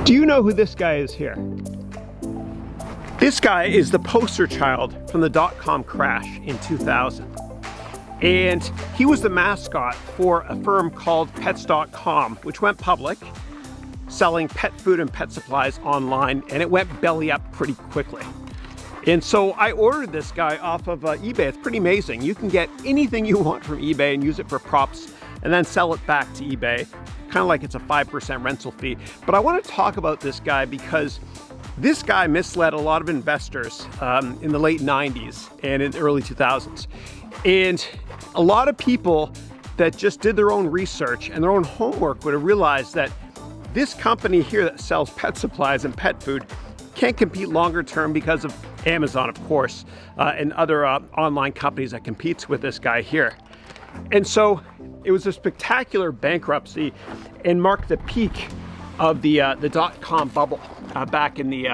Do you know who this guy is here? This guy is the poster child from the dot-com crash in 2000. And he was the mascot for a firm called Pets.com, which went public, selling pet food and pet supplies online, and it went belly up pretty quickly. And so I ordered this guy off of eBay. It's pretty amazing. You can get anything you want from eBay and use it for props and then sell it back to eBay, kind of like it's a 5% rental fee. But I want to talk about this guy because this guy misled a lot of investors in the late 90s and in the early 2000s. And a lot of people that just did their own research and their own homework would have realized that this company here that sells pet supplies and pet food can't compete longer term because of Amazon, of course, and other online companies that competes with this guy here. And so it was a spectacular bankruptcy and marked the peak of the dot-com bubble back in the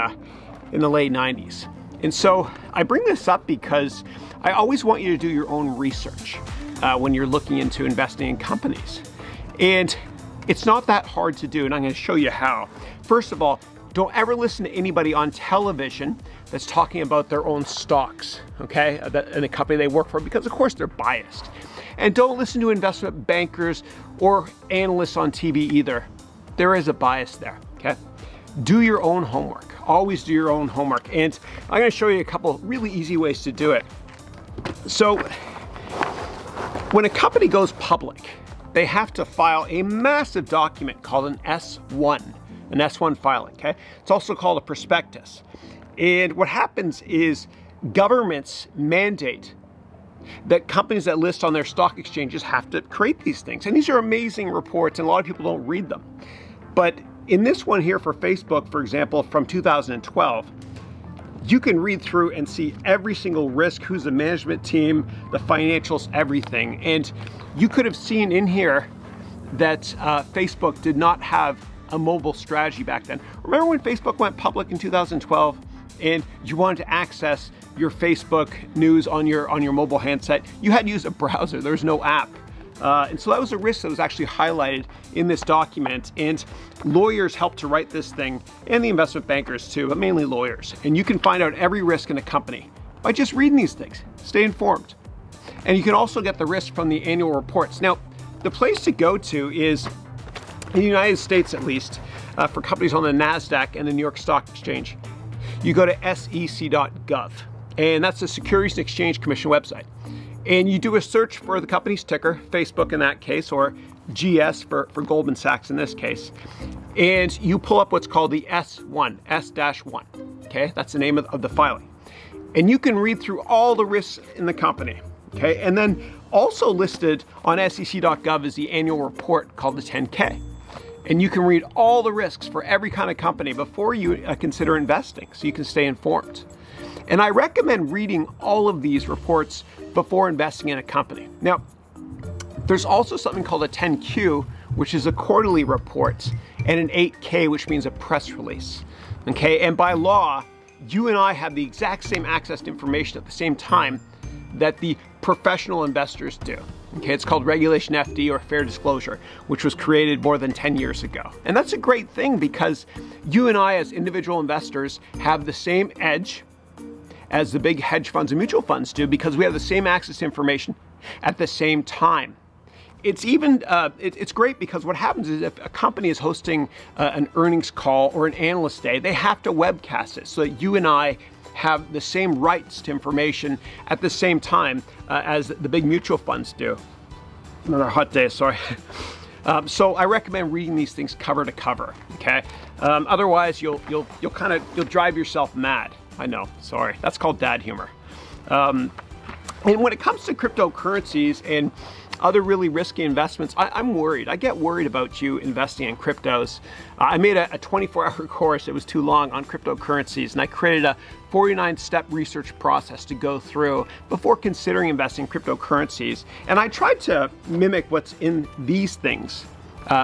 late 90s. And so I bring this up because I always want you to do your own research when you're looking into investing in companies. And it's not that hard to do, and I'm going to show you how. First of all, don't ever listen to anybody on television that's talking about their own stocks, okay, and the company they work for, because of course they're biased. And don't listen to investment bankers or analysts on TV either. There is a bias there, okay? Do your own homework. Always do your own homework. And I'm going to show you a couple really easy ways to do it. So when a company goes public, they have to file a massive document called an S1 filing, okay? It's also called a prospectus. And what happens is governments mandate that companies that list on their stock exchanges have to create these things. And these are amazing reports, and a lot of people don't read them. But in this one here for Facebook, for example, from 2012, you can read through and see every single risk, who's the management team, the financials, everything. And you could have seen in here that Facebook did not have a mobile strategy back then. Remember when Facebook went public in 2012 and you wanted to access your Facebook news on your mobile handset? You had to use a browser. There was no app. And so that was a risk that was actually highlighted in this document, and lawyers helped to write this thing, and the investment bankers too, but mainly lawyers. And you can find out every risk in a company by just reading these things. Stay informed. And you can also get the risk from the annual reports. Now, the place to go to is, in the United States at least, for companies on the NASDAQ and the New York Stock Exchange, you go to sec.gov, and that's the Securities and Exchange Commission website. And you do a search for the company's ticker, Facebook in that case, or GS for Goldman Sachs in this case. And you pull up what's called the S1, S-1, okay? That's the name of the filing. And you can read through all the risks in the company, okay? And then also listed on sec.gov is the annual report called the 10K. And you can read all the risks for every kind of company before you consider investing, so you can stay informed. And I recommend reading all of these reports before investing in a company. Now, there's also something called a 10Q, which is a quarterly report, and an 8K, which means a press release. Okay, and by law, you and I have the exact same access to information at the same time that the professional investors do. Okay, it's called Regulation FD, or Fair Disclosure, which was created more than 10 years ago. And that's a great thing because you and I as individual investors have the same edge as the big hedge funds and mutual funds do, because we have the same access to information at the same time. It's even, it's great because what happens is if a company is hosting an earnings call or an analyst day, they have to webcast it so that you and I have the same rights to information at the same time as the big mutual funds do. Another hot day, sorry. So I recommend reading these things cover to cover, okay? Otherwise, you'll drive yourself mad. I know, sorry. That's called dad humor. And when it comes to cryptocurrencies and other really risky investments, I'm worried. I get worried about you investing in cryptos. I made a 24-hour course, it was too long, on cryptocurrencies, and I created a 49-step research process to go through before considering investing in cryptocurrencies. And I tried to mimic what's in these things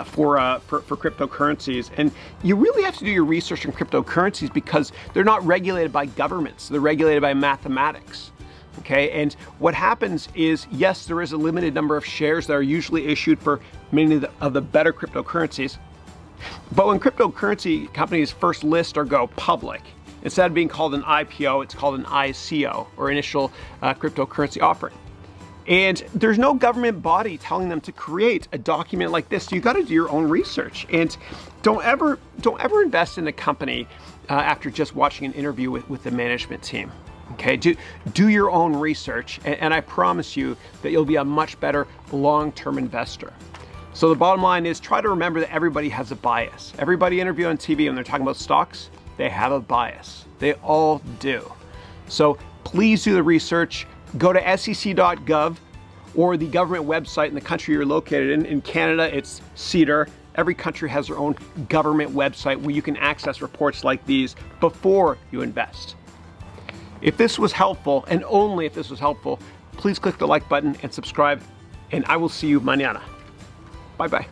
for cryptocurrencies. And you really have to do your research on cryptocurrencies because they're not regulated by governments, they're regulated by mathematics. Okay, and what happens is, yes, there is a limited number of shares that are usually issued for many of the better cryptocurrencies, But when cryptocurrency companies first list or go public, instead of being called an IPO, it's called an ICO, or initial cryptocurrency offering. And there's no government body telling them to create a document like this. So you got to do your own research, and don't ever invest in a company after just watching an interview with the management team. Okay, do your own research, and I promise you that you'll be a much better long-term investor. So the bottom line is, try to remember that everybody has a bias. Everybody interviewed on TV when they're talking about stocks, they have a bias. They all do. So please do the research. Go to sec.gov or the government website in the country you're located in. In Canada, it's CEDAR. Every country has their own government website where you can access reports like these before you invest. If this was helpful, and only if this was helpful, please click the like button and subscribe, and I will see you mañana. Bye-bye.